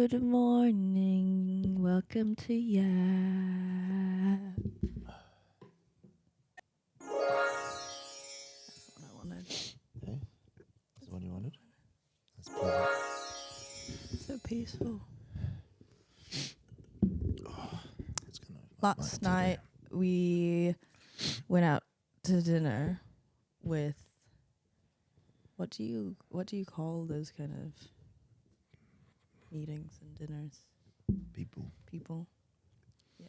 Good morning. Welcome to YAP. That's what I wanted. Okay. That's the one you wanted? That's pleasant. So peaceful. It's gonna Last night we went out to dinner with what do you call those kind of meetings and dinners? People. Yeah.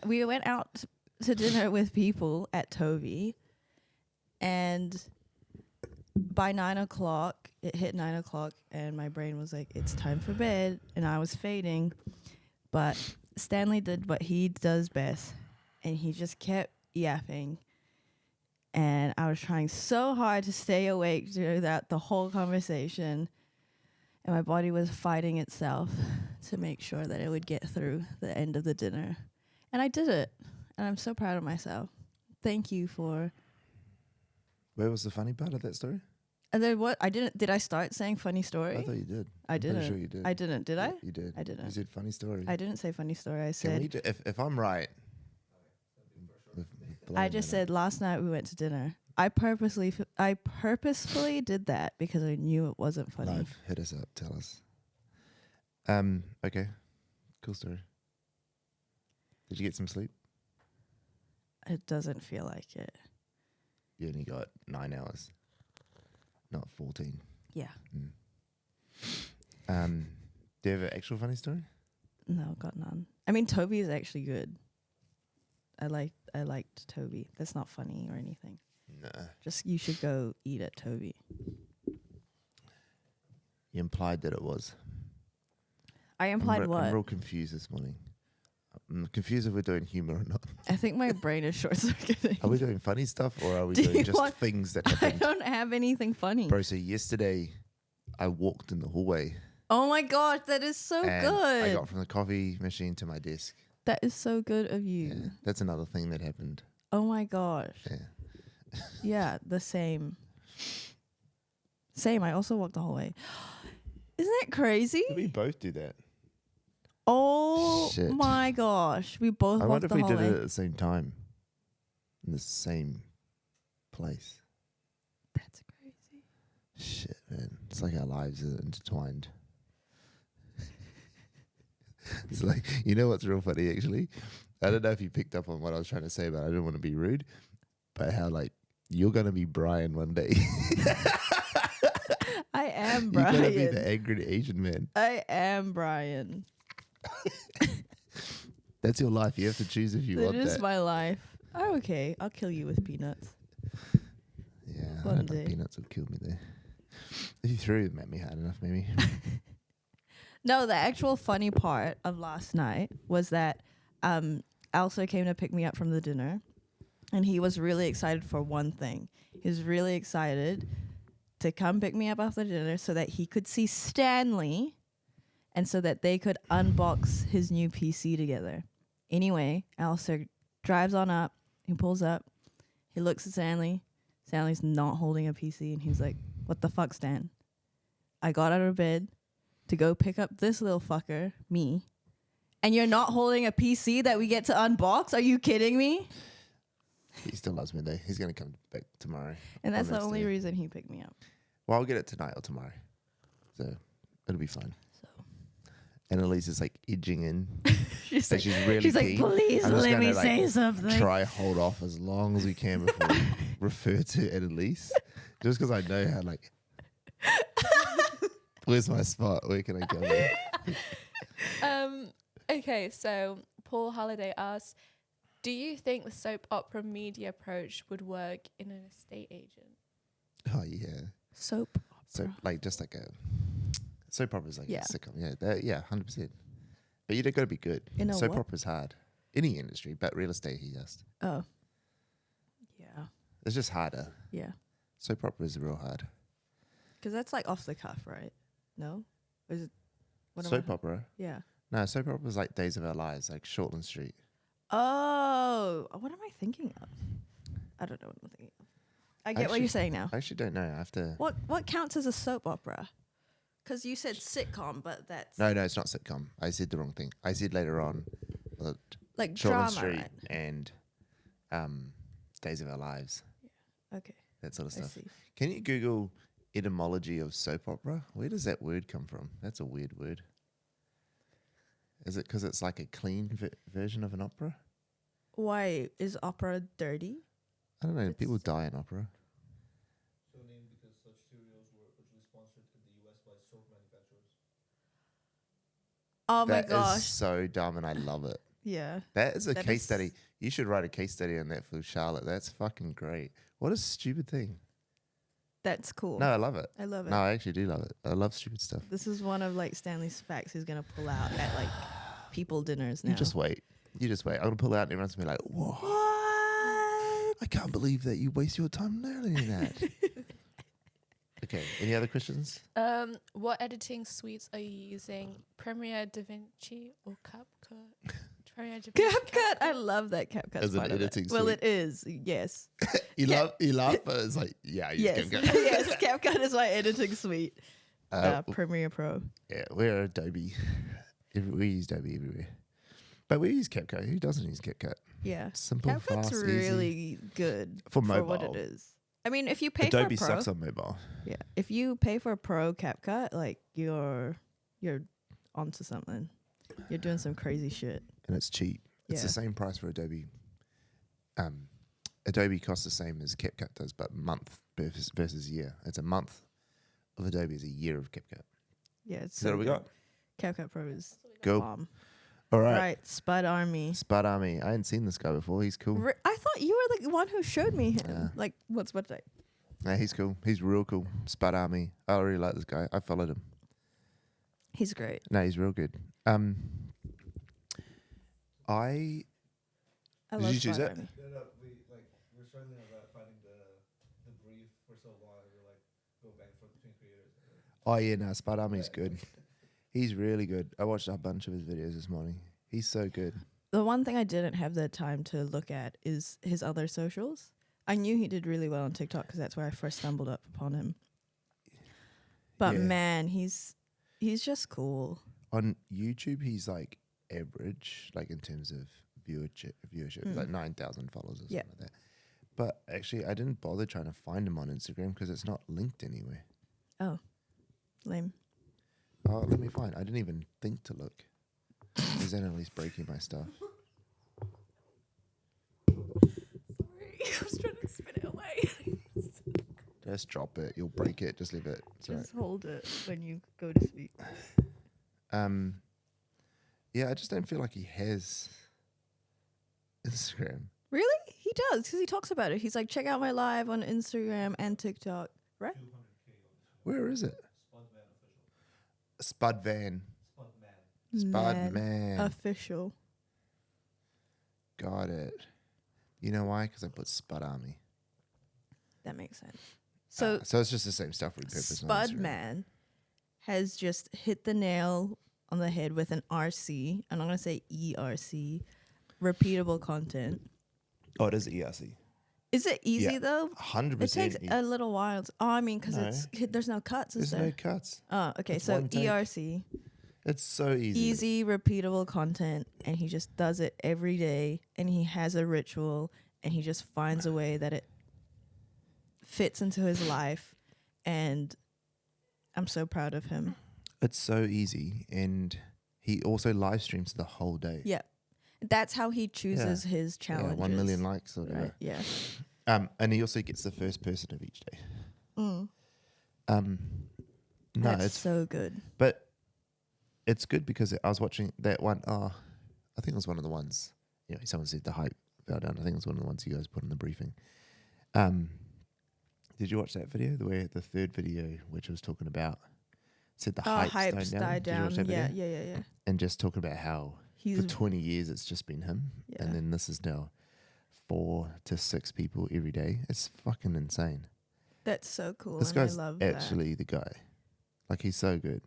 We went out to dinner with people at Toby, and by 9:00 it hit 9:00 and my brain was like, it's time for bed, and I was fading, but Stanley did what he does best, and he just kept yapping, and I was trying so hard to stay awake throughout the whole conversation, and my body was fighting itself to make sure that it would get through the end of the dinner, and I did it, and I'm so proud of myself. Thank you for. Where was the funny part of that story? And then what? Did I start saying funny story? I thought you did. I didn't. Pretty sure you did. I didn't. Did I? You did. I didn't. You said funny story. I didn't say funny story. I Can we said. if I'm right. I just said last night we went to dinner. I purposefully did that because I knew it wasn't funny. Live, hit us up. Tell us. Okay. Cool story. Did you get some sleep? It doesn't feel like it. You only got 9 hours, not 14. Yeah. Do you have an actual funny story? No, got none. I mean, Toby is actually good. I liked Toby. That's not funny or anything. Nah. Just you should go eat at Toby. You implied that it was. I implied what? I'm real confused this morning. I'm confused if we're doing humor or not. I think my brain is short circuiting. Are we doing funny stuff or are we doing just things that I happened? don't have anything funny. Bro, so yesterday I walked in the hallway. Oh my gosh, that is so and good. I got from the coffee machine to my desk. That is so good of you. Yeah, that's another thing that happened. Oh my gosh. Yeah. Yeah, the same. Same, I also walked the hallway. Isn't that crazy? We both do that. Oh Shit. my gosh. We both I walked wonder the if we hallway. did it at the same time. In the same place. That's crazy. Shit, man. It's like our lives are intertwined. It's like, you know what's real funny, actually? I don't know if you picked up on what I was trying to say, but I didn't want to be rude. But how, like, you're going to be Brian one day. I am Brian. You're going to be the angry Asian man. I am Brian. That's your life. You have to choose if you want that. It is my life. Oh, okay. I'll kill you with peanuts. Yeah, One I don't day. know. Peanuts would kill me there. If you threw them at me hard enough, maybe. No, the actual funny part of last night was that Elsa came to pick me up from the dinner, and he was really excited for one thing. He was really excited to come pick me up after dinner so that he could see Stanley and so that they could unbox his new PC together. Anyway, Elsa drives on up. He pulls up. He looks at Stanley. Stanley's not holding a PC, and he's like, "What the fuck, Stan? I got out of bed to go pick up this little fucker, me, and you're not holding a PC that we get to unbox? Are you kidding me?" He still loves me, though. He's going to come back tomorrow. And that's the Promise only to. reason he picked me up. Well, I'll get it tonight or tomorrow. So it'll be fine. So And Elise is like edging in. she's So like, she's really keen. please I'm just let me gonna, like, say something. Try hold off as long as we can before we refer to it, Elise. Just because I know how, like, where's my spot? Where can I go? Okay, so Paul Halliday asks, do you think the soap opera media approach would work in an estate agent? Oh, yeah. Soap. So, like, just like a soap opera is like Yeah. a sitcom. Yeah, 100%. But you got to be good. In a Soap what? opera's hard. Any industry, but real estate, he asked. Oh. Yeah. It's just harder. Yeah. Soap opera is real hard. Because that's like off the cuff, right? No? Or is it? What am Soap I- opera? Yeah. No, soap opera is like Days of Our Lives, like Shortland Street. Oh. What am I thinking of? I don't know what I'm thinking of. I get what Actually- you're saying now. I actually don't know. I have to. What counts as a soap opera? Because you said sitcom, but that's No, it's not sitcom. I said the wrong thing. I said later on, like Shortland drama, Street right? and Days of Our Lives, Okay, that sort of I stuff. see. Can you Google etymology of soap opera? Where does that word come from? That's a weird word. Is it because it's like a clean version of an opera? Why is opera dirty? I don't know. It's- People die in opera. So named because such cereals were originally sponsored in the US by soap manufacturers. Oh my That is gosh! so dumb, and I love it. Yeah, That is a That case is- study. You should write a case study on that for Charlotte. That's fucking great. What a stupid thing. that's cool. No, I love it. I love it. No, I actually do love it. I love stupid stuff. This is one of like Stanley's facts he's gonna pull out at like people dinners now. You just wait. You just wait. I'm gonna pull it out and everyone's gonna be like, "What? I can't believe that you waste your time learning that." Okay. Any other questions? What editing suites are you using? Premiere, DaVinci, or CapCut? Premiere, DaVinci, CapCut. I love that CapCut. As an part of it. editing Well, suite. it is. Yes. You Cap- laugh, but it's like, yeah, you Yes. can go. Yes. CapCut is my editing suite. Uh, Premiere Pro. Yeah, we're Adobe. We use Adobe everywhere. But we use CapCut. Who doesn't use CapCut? Yeah. Simple, CapCut's fast, really easy. good For what it mobile. is. I mean, if you pay Adobe for Pro, sucks on mobile. yeah, if you pay for a Pro CapCut, like you're onto something. You're doing some crazy shit. And it's cheap. It's the Yeah. same price for Adobe. Adobe costs the same as CapCut does, but month versus year. It's a month of Adobe is a year of CapCut. Yeah, it's So what do we good. got? CapCut Pro is Go. bomb. All right. Right, Spud Army. Spud Army. I hadn't seen this guy before. He's cool. I thought you were the one who showed me him. Yeah. Like, what's website? Yeah, he's cool. He's real cool. Spud Army. I really like this guy. I followed him. He's great. No, he's real good. I I Did love you choose Spud it? Army. No, we're struggling about finding the brief for so long. We're like go back and forth between creators. Oh yeah, no, Spud Army's good. He's really good. I watched a bunch of his videos this morning. He's so good. The one thing I didn't have the time to look at is his other socials. I knew he did really well on TikTok because that's where I first stumbled upon him. But Yeah. man, he's just cool. On YouTube, he's like average, like in terms of viewership, like 9,000 followers or something Yeah. like that. But actually, I didn't bother trying to find him on Instagram because it's not linked anywhere. Oh, lame. Oh, let me find. I didn't even think to look. He's then at least breaking my stuff. Sorry, I was trying to spin it away. Just drop it. You'll break it. Just leave it. It's all right. Just hold it when you go to speak. Yeah, I just don't feel like he has Instagram. Really? He does because he talks about it. He's like, check out my live on Instagram and TikTok. Right? 200K on this one. Where is it? Spud Man official. Spud Van. Spud Man. Spud Man. Official. Got it. You know why? Because I put Spud Army. That makes sense. So So it's just the same stuff we purpose on Spud Instagram. Man has just hit the nail on the head with an RC, and I'm going to say ERC, repeatable content. Oh, it is ERC. Is it easy Yeah. though? 100%. It takes a little while. Oh, I mean, because No. there's no cuts, is There's there? no cuts. Oh, okay. It's So one take. ERC, It's so easy. easy, repeatable content, and he just does it every day, and he has a ritual, and he just finds a way that it fits into his life, and I'm so proud of him. It's so easy. And he also live streams the whole day. Yeah, that's how he chooses his Yeah, challenges. 1 million likes or whatever. Right? Yeah. And he also gets the first person of each day. Mm. No, That's it's so good. but it's good because I was watching that one. Oh, I think it was one of the ones. You know, someone said the hype fell down. I think it was one of the ones you guys put in the briefing. Did you watch that video? The third video, which was talking about said the Hype's died died down. down. Did you watch that Yeah, video? yeah. And just talking about how He's for 20 years it's just been him, Yeah. and then this is now 4 to 6 people every day. It's fucking insane. that's so cool. This and guy's I love actually the guy. Like, he's so good.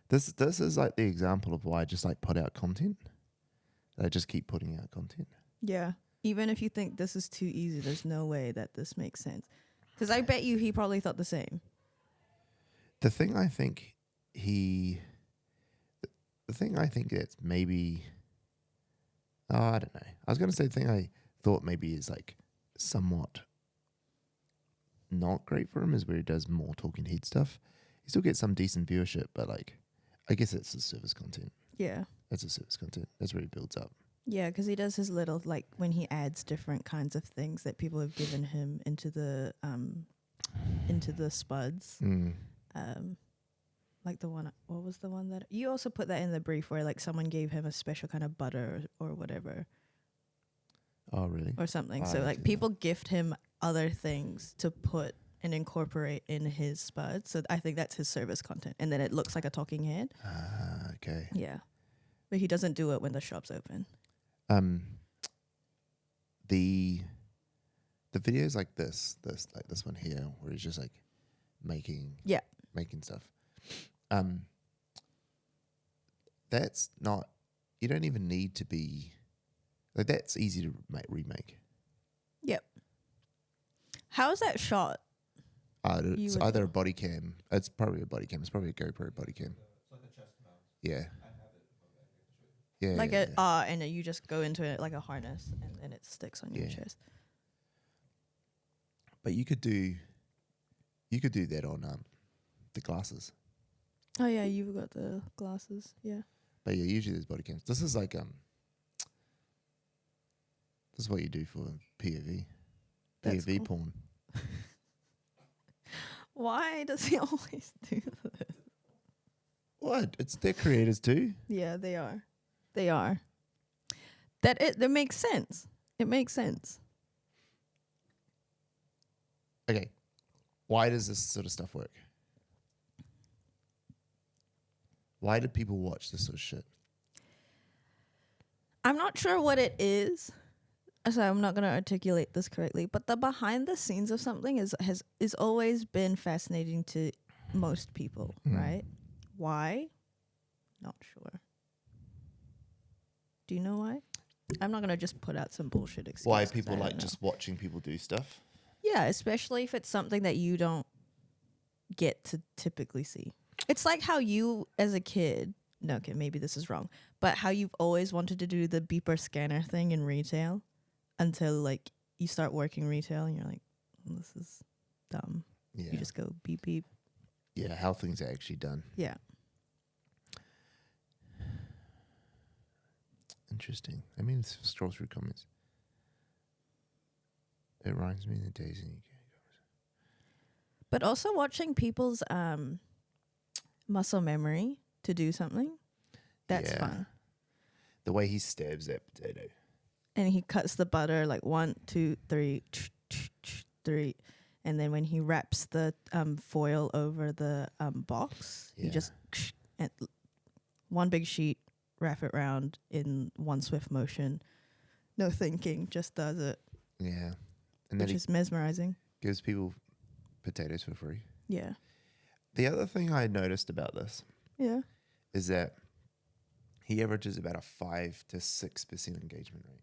This is like the example of why I just like put out content. I just keep putting out content. that. Yeah. Even if you think this is too easy, there's no way that this makes sense. Because I bet you he probably thought the same. The thing I think the thing I think that's maybe, I don't know. I was going to say the thing I thought maybe is like somewhat not great for him is where he does more talking head stuff. He still gets some decent viewership, but like, I guess it's his service content. Yeah. That's his service content. That's where he builds up. Yeah, because he does his little, like, when he adds different kinds of things that people have given him into the spuds. Like the one, what was the one that you also put that in the brief where like someone gave him a special kind of butter or whatever Oh, really? or something. Oh, So I like see people gift him other things to put and incorporate in his spuds. So I think that's his service content, and then it looks like a talking head. Okay. Yeah, but he doesn't do it when the shop's open. The videos like this one here, where he's just like making stuff. That's not. You don't even need to be like that's easy to remake. Yep. How is that shot? It's either a body cam. It's probably a body cam. It's probably a GoPro body cam. It's like a chest mount. Yeah. I have it in my bag. I can show you. Yeah. Like yeah. and then you just go into it like a harness, and then it sticks on your Yeah. chest. But you could do that on the glasses. Oh yeah, you've got the glasses. Yeah. But yeah, usually there's body cams. This is like this is what you do for POV. That's POV cool. porn. Why does he always do this? What? It's their creators too. Yeah, they are. They are. That makes sense. It makes sense. Okay. Why does this sort of stuff work? Why do people watch this sort of shit? I'm not sure what it is. So I'm not going to articulate this correctly, but the behind the scenes of something is always been fascinating to most people, right? Why? Not sure. Do you know why? I'm not going to just put out some bullshit excuse. Why 'cause I people don't like know. just watching people do stuff? Yeah, especially if it's something that you don't get to typically see. It's like how you, as a kid, no, okay, maybe this is wrong, but how you've always wanted to do the beeper scanner thing in retail until like you start working retail and you're like, this is dumb. Yeah. You just go beep beep. Yeah, how things are actually done. Yeah. Interesting. I mean, scroll through comments. It reminds me of the days in UK. But also watching people's muscle memory to do something, that's Yeah. fun. The way he stabs that potato. And he cuts the butter like 1, 2, 3, 3, and then when he wraps the foil over the box, he Yeah. just and one big sheet, wrap it round in one swift motion, no thinking, just does it, Yeah. And then which he is mesmerizing. gives people potatoes for free. Yeah, The other thing I noticed about this yeah. is that he averages about a 5 to 6% engagement rate.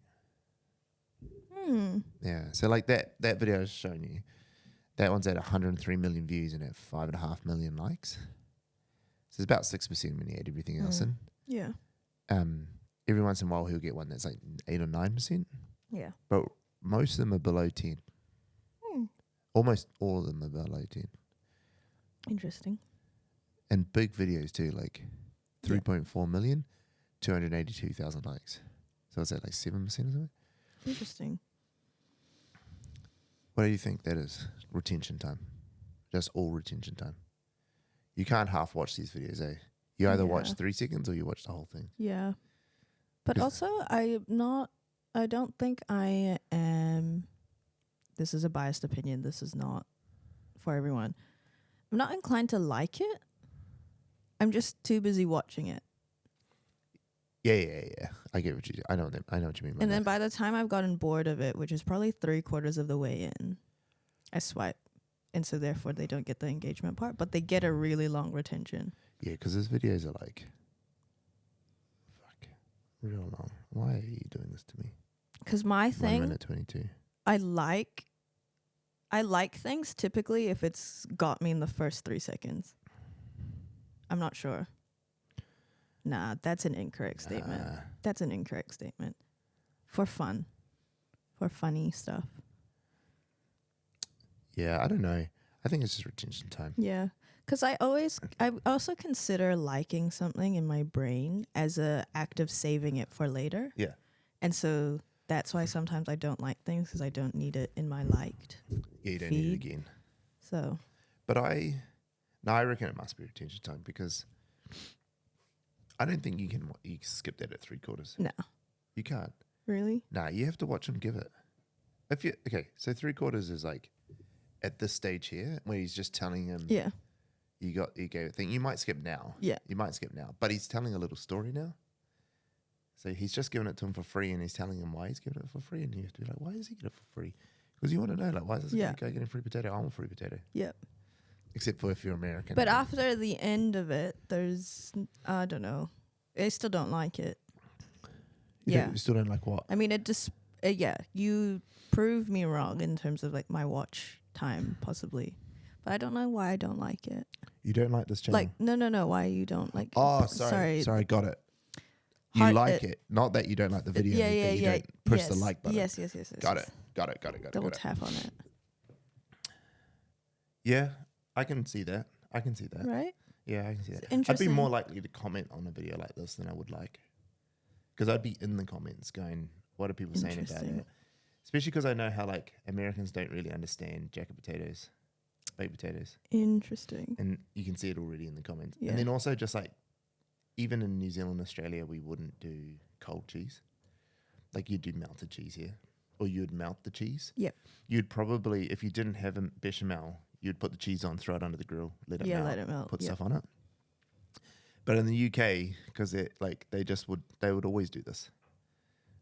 Yeah. So like that video I was showing you, that one's at 103 million views and at 5.5 million likes. So it's about 6% when you add everything else in. Yeah, Every once in a while he'll get one that's like 8 or 9%, yeah. but most of them are below 10. Almost all of them are below 10. Interesting. And big videos too, like 3.4 million, 282,000 likes. So it's at like 7% or something. Interesting. What do you think that is? Retention time. Just all retention time. You can't half watch these videos, eh? You either watch 3 seconds or you watch the whole thing. Yeah. But also, I don't think I am, this is a biased opinion, this is not for everyone. I'm not inclined to like it. I'm just too busy watching it. Yeah. I get what you do. I know what you mean by And then that. by the time I've gotten bored of it, which is probably 3/4 of the way in, I swipe. And so therefore they don't get the engagement part, but they get a really long retention. Yeah, because his videos are like, fuck, real long. Why are you doing this to me? Because my 1 thing, minute 22. I like things typically if it's got me in the first 3 seconds. I'm not sure. Nah, that's an incorrect statement. That's an incorrect statement. For fun. For funny stuff. Yeah, I don't know. I think it's just retention time. Yeah. Because I also consider liking something in my brain as a act of saving it for later. Yeah. And so that's why sometimes I don't like things, because I don't need it in my liked. Yeah, you don't need it feed. again. So But I reckon it must be retention time, because I don't think you can skip that at 3/4. no. You can't. Really? Nah, you have to watch him give it. So 3/4 is like at this stage here where he's just telling him, Yeah. you gave a thing. You might skip now. Yeah. You might skip now, but he's telling a little story now. So he's just giving it to him for free, and he's telling him why he's giving it for free, and you have to be like, why is he getting it for free? Because you want to know, like, why is this guy getting free potato? I want free potato. Yeah. Except for if you're American. But after the end of it, there's, I don't know. I still don't like it. You still don't like what? I mean, it just, you prove me wrong in terms of like my watch time, possibly. But I don't know why I don't like it. You don't like this channel? Like, no, why you don't like Oh, sorry, got it. You like it, not that you don't like the video. That you don't push the like button. Yes. Got it. Double tap on it. Yeah, I can see that. Right? Yeah, I can see that. I'd be Interesting. more likely to comment on a video like this than I would like. Because I'd be in the comments going, what are people saying about Interesting. it? Especially because I know how like Americans don't really understand jacket potatoes, baked potatoes. Interesting. And you can see it already in the comments. Yeah. And then also just like, even in New Zealand, Australia, we wouldn't do cold cheese. Like you'd do melted cheese here. Or you'd melt the cheese. Yep. You'd probably, if you didn't have a bechamel, you'd put the cheese on, throw it under the grill, let it melt. Put stuff on it. But in the UK, because they would always do this.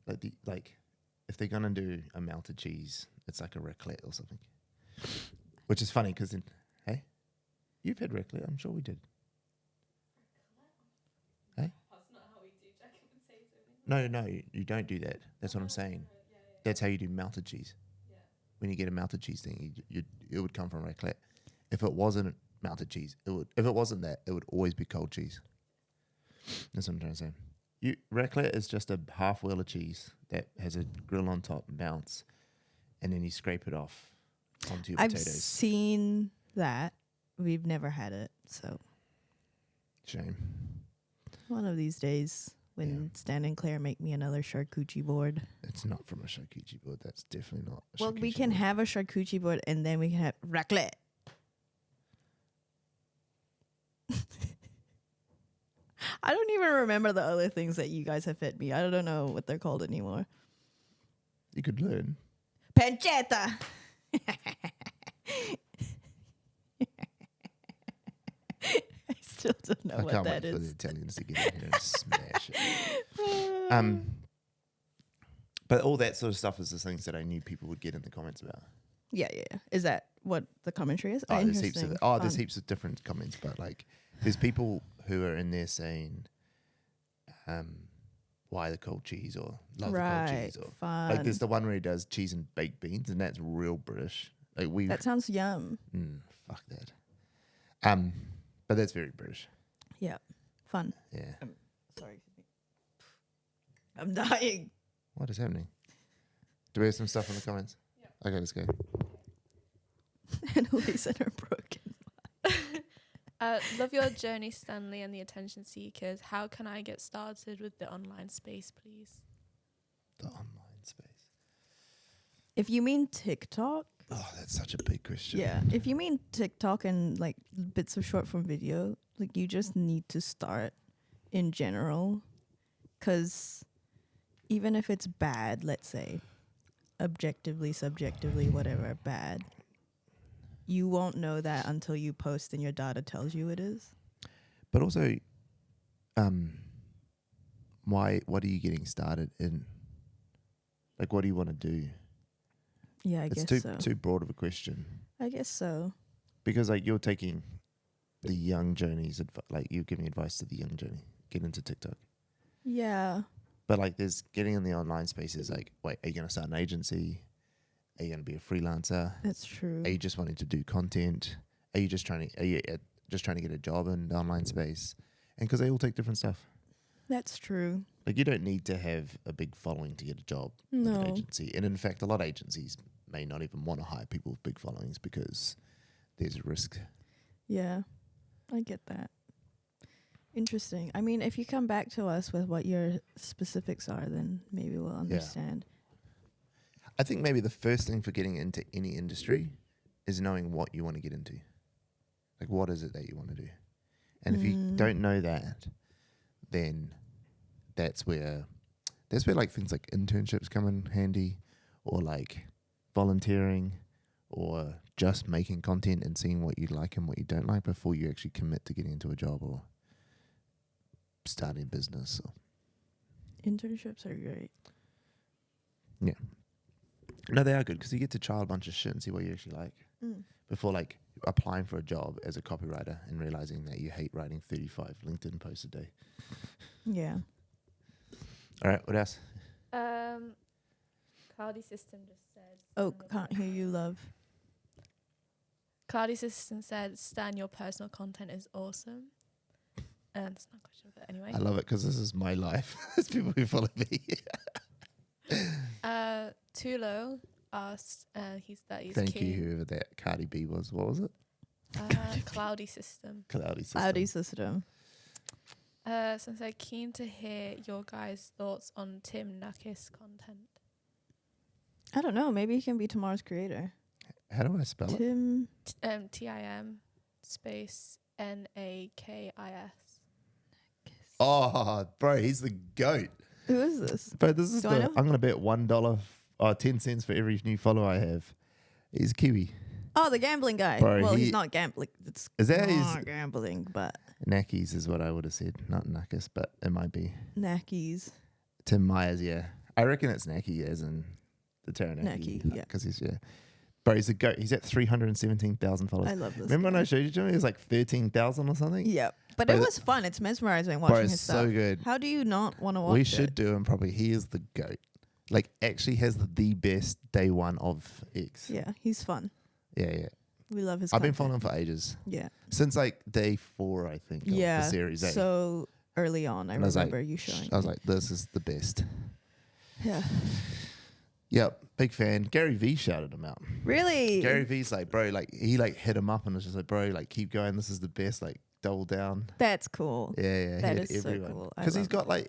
If they're gonna do a melted cheese, it's like a raclette or something. Which is funny because hey, you've had raclette, I'm sure we did. Hey? That's not how we do jacket potatoes. No, you don't do that. That's what I'm saying. That's how you do melted cheese. Yeah. When you get a melted cheese thing, it would come from raclette. If it wasn't melted cheese, it would. If it wasn't that, it would always be cold cheese. That's what I'm trying to say. Raclette is just a half wheel of cheese that has a grill on top, mounts, and then you scrape it off onto your I've potatoes. seen that. We've never had it, so Shame. one of these days when Stan and Claire make me another charcuterie board. It's not from a charcuterie board. That's definitely not. Well, we can have a charcuterie board and then we can have raclette. I don't even remember the other things that you guys have fed me. I don't know what they're called anymore. You could learn. Pancetta. I still don't know I what can't that wait for the is. Italians to get in here and smash it. But all that sort of stuff is the things that I knew people would get in the comments about. Yeah. Is that what the commentary is? There's heaps Interesting. of there's Fun. heaps of different comments, but like there's people who are in there saying, why the cold cheese or love the cold cheese or Fun. like there's the one where he does cheese and baked beans and that's real British. Like That sounds yum. fuck that. But that's very British. Yeah. Fun. Yeah. Sorry. I'm dying. What is happening? Do we have some stuff in the comments? Yeah. Okay, let's go. Annalise and her broken. Love your journey, Stanley, and the attention seekers. How can I get started with the online space, please? The online space. If you mean TikTok, Oh, that's such a big question. yeah. If you mean TikTok and like bits of short form video, like you just need to start in general, because even if it's bad, let's say, objectively, subjectively, whatever, bad, you won't know that until you post and your data tells you it is. But also, what are you getting started in? Like, what do you want to do? Yeah, I It's guess so. too broad of a question. I guess so. Because like you're taking the young journeys, like you're giving advice to the young journey, get into TikTok. Yeah. But like there's getting in the online spaces like, wait, are you going to start an agency? Are you going to be a freelancer? That's true. Are you just wanting to do content? Are you just are you just trying to get a job in the online space, and because they all take different stuff. That's true. Like you don't need to have a big following to get a job with an No. agency, and in fact, a lot of agencies may not even want to hire people with big followings because there's a risk. Yeah, I get that. Interesting. I mean, if you come back to us with what your specifics are, then maybe we'll understand. I think maybe the first thing for getting into any industry is knowing what you want to get into. Like, what is it that you want to do? And if you don't know that, then that's where like things like internships come in handy, or like volunteering, or just making content and seeing what you like and what you don't like before you actually commit to getting into a job or starting a business. Internships are great. Yeah. No, they are good because you get to trial a bunch of shit and see what you actually like before like applying for a job as a copywriter and realizing that you hate writing 35 LinkedIn posts a day. Yeah. All right, what else? Cloudy System just said. Oh, can't hear you, love. Cloudy System said, "Stan, your personal content is awesome." That's not a question, but anyway. I love it because this is my life. There's people who follow me. Tulo asked, he's Thank keen. you, whoever that Cardi B was. What was it? Cloudy System. Cloudy System. Cloudy system. Since I'm keen to hear your guys' thoughts on Tim Nakis content. I don't know. Maybe he can be tomorrow's creator. How do I spell it? Tim. TIM space NAKIS. Oh, bro, he's the GOAT. Who is this? Bro, this is Do I know? I'm going to bet $1 or 10 cents for every new follower I have. He's Kiwi. Oh, the gambling guy. Bro, well, he's not gambling. It's Is that not his- gambling, but Nakis is what I would have said. Not Nakis, but it might be. Nackies. Tim Myers, yeah. I reckon it's Naki as in the Taranaki. Naki, yeah. Because he's, yeah. Bro, he's a GOAT. He's at 317,000 followers. I love this. Remember when guy. I showed you to him? He was like 13,000 or something? Yeah, but Bro, it was fun. It's mesmerizing watching Bro, his it's stuff. so good. How do you not want to watch We it? should do him probably. He is the GOAT. Like, actually has the best day one of X. Yeah, he's fun. Yeah. We love his I've been content. following him for ages. Yeah. Since like day 4, I think, of Yeah. the series. eh? So early on, I And I was like, remember you showing. I was like, this is the best. Yeah. Yep, big fan. Gary V shouted him out. Really? Gary V's like, bro, like he like hit him up and was just like, bro, like keep going. This is the best. Like double down. That's cool. Yeah. That he had is so everyone. cool. I Because love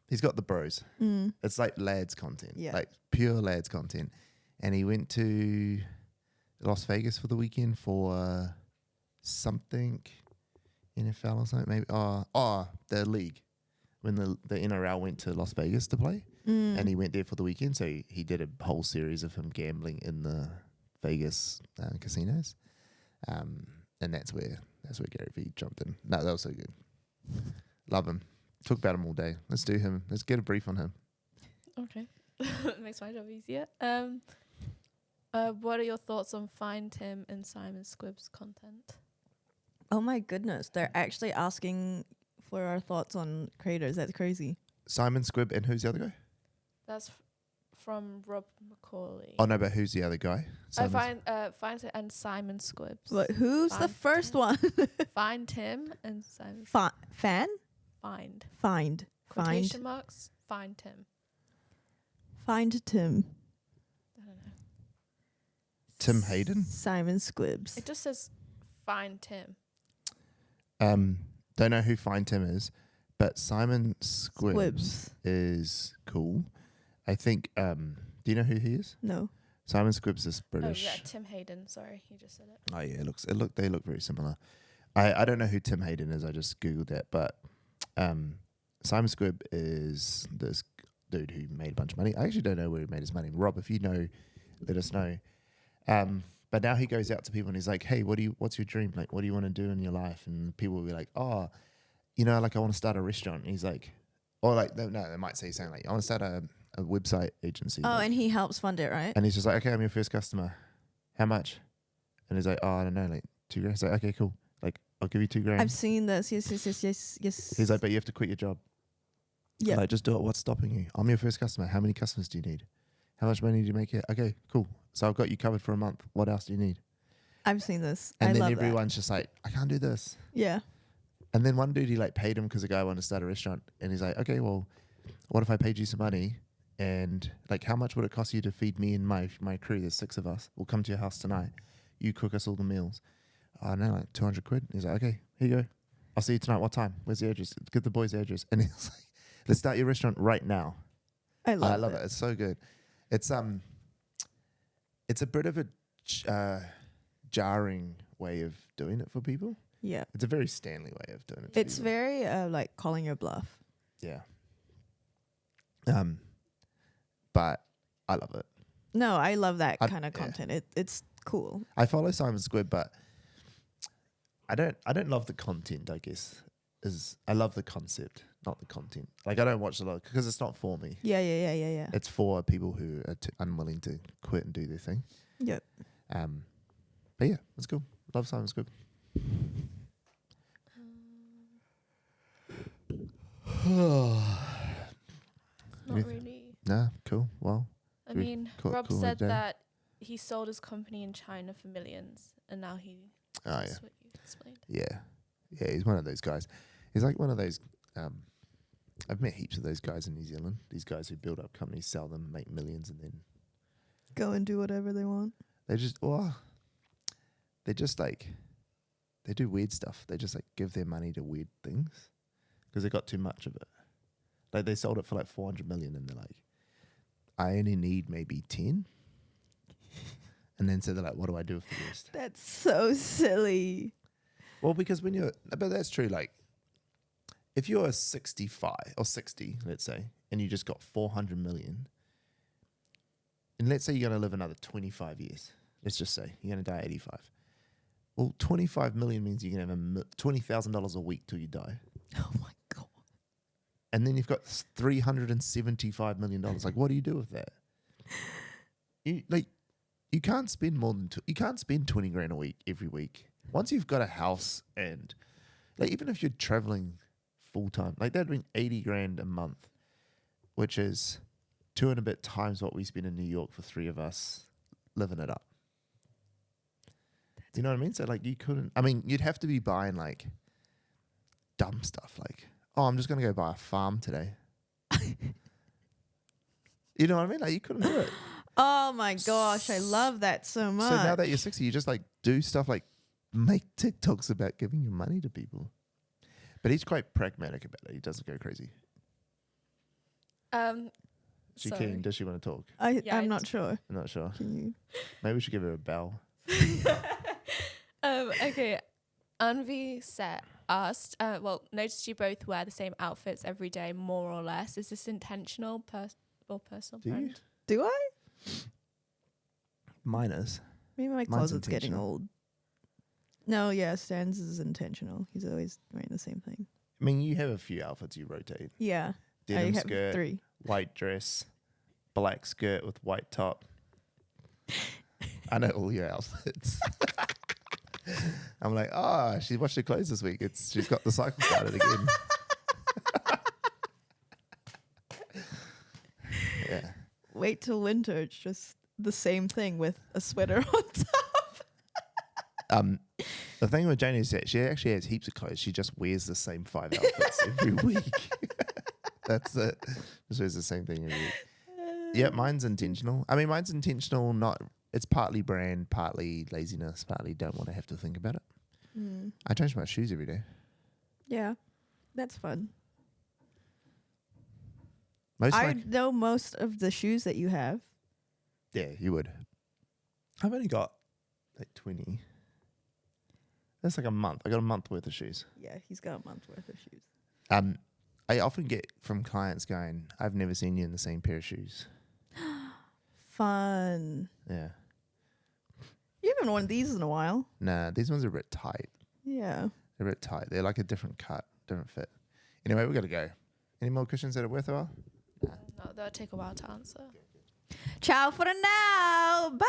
he's got the bros. Mm. It's like lads content. Yeah. Like pure lads content. And he went to Las Vegas for the weekend for something NFL or something maybe. The league. When the NRL went to Las Vegas to play. Mm. And he went there for the weekend, so he did a whole series of him gambling in the Vegas casinos, and that's where Gary Vee jumped in. No, that was so good. Love him. Talk about him all day. Let's do him. Let's get a brief on him. Okay. Makes my job easier. What are your thoughts on Find Tim and Simon Squibb's content? Oh my goodness, they're actually asking for our thoughts on creators. That's crazy. Simon Squibb and who's the other guy? That's from Rob McCauley. Oh no, but who's the other guy? Simon's- Find Tim and Simon Squibbs. But who's the Find first Tim. one? Find Tim and Simon. Fan? Find. Find. Quotation marks. Find Tim. Find Tim. I don't know. Tim Hayden. Simon Squibbs. It just says Find Tim. Don't know who Find Tim is, but Simon Squibbs Squibbs. is cool. I think. Do you know who he is? No. Simon Squibbs is British. Oh yeah, Tim Hayden. Sorry, you just said it. Oh yeah, they look very similar. I don't know who Tim Hayden is. I just googled that, but Simon Squibb is this dude who made a bunch of money. I actually don't know where he made his money. Rob, if you know, let us know. But now he goes out to people and he's like, "Hey, what's your dream? Like, what do you want to do in your life?" And people will be like, "Oh, like I want to start a restaurant." And he's like, or like, no, they might say something like, "I want to start a website agency." Oh, like, and he helps fund it, right? and he's just like, "Okay, I'm your first customer. How much?" And he's like, "Oh, I don't know, like $2,000." He's like, "Okay, cool. Like, I'll give you $2,000." I've seen this. Yes. He's like, "But you have to quit your job." yeah. Like, just do it. What's stopping you? I'm your first customer. How many customers do you need? How much money do you make here? Okay, cool. So I've got you covered for a month. What else do you need? I've seen this. And I then love everyone's just like, I can't do this. that. Yeah. And then one dude, he like paid him because the guy wanted to start a restaurant. And he's like, okay, well, what if I paid you some money? And like, how much would it cost you to feed me and my crew? There's 6 of us. We'll come to your house tonight. You cook us all the meals. I know, like 200 quid. He's like, okay, here you go. I'll see you tonight. What time? Where's the address? Get the boys the address. And he's like, let's start your restaurant right now. I love it. It's so good. It's a bit of a jarring way of doing it for people. Yeah. It's a very Stanley way of doing it. It's people. very like calling your bluff. Yeah. But I love it. No, I love that kind of yeah. content. It's cool. I follow Simon Squid, but I don't love the content. I guess I love the concept, not the content. Like I don't watch a lot because it's not for me. Yeah. It's for people who are unwilling to quit and do their thing. Yep. But yeah, it's cool. Love Simon Squid. Not really. Nah, cool. Well, I mean, Rob cool said day. that he sold his company in China for millions, and now he. That's what you explained. Yeah, he's one of those guys. He's like one of those. I've met heaps of those guys in New Zealand. These guys who build up companies, sell them, make millions, and then Go and do whatever they want. they just like they do weird stuff. They just like give their money to weird things because they got too much of it. Like they sold it for like 400 million, and they're like, I only need maybe 10. And then so they're like, what do I do with the rest? That's so silly. Well, because but that's true. Like, if you're 65 or 60, let's say, and you just got 400 million, and let's say you're going to live another 25 years. Let's just say you're going to die at 85. Well, 25 million means you're going to have $20,000 a week till you die. Oh my God. And then you've got $375 million. Like, what do you do with that? You can't spend more than you can't spend 20 grand a week every week. Once you've got a house and like even if you're traveling full time, like that'd bring 80 grand a month, which is 2 and a bit times what we spend in New York for 3 of us living it up. You know what I mean? So like you'd have to be buying like dumb stuff like, oh, I'm just going to go buy a farm today. You know what I mean? Like you couldn't do it. Oh my gosh, I love that so much. So now that you're 60, you just like do stuff like make TikToks about giving your money to people. But he's quite pragmatic about it. He doesn't go crazy. She sorry. keen? Does she want to talk? I'm not sure. I'm not sure. Can you? Maybe we should give her a bell. Okay. Anvi asked, noticed you both wear the same outfits every day, more or less. Is this intentional or personal? Do you? brand? Do I? Mine is. Maybe my Mine's closet's getting intentional. old. No, yeah, Stan's is intentional. He's always wearing the same thing. I mean, you have a few outfits you rotate. Yeah. Denim I have skirt, 3. white dress, black skirt with white top. I know all your outfits. I'm like, she washed her clothes this week. She's got the cycle started again. Yeah. Wait till winter. It's just the same thing with a sweater on top. The thing with Janie is that she actually has heaps of clothes. She just wears the same 5 outfits every week. That's it. Just wears the same thing every week. Yeah, mine's intentional. I mean, mine's intentional. It's partly brand, partly laziness, partly don't want to have to think about it. I change my shoes every day. Yeah, that's fun. Most I know most of the shoes that you have. yeah, you would. I've only got like 20. That's like a month. I got a month worth of shoes. Yeah, he's got a month worth of shoes. I often get from clients going, I've never seen you in the same pair of shoes. Fun. Yeah. You haven't worn these in a while. Nah, these ones are a bit tight. Yeah. They're a bit tight. They're like a different cut, different fit. Anyway, we got to go. Any more questions that are worthwhile? No, that'll take a while to answer. Ciao for now. Bye.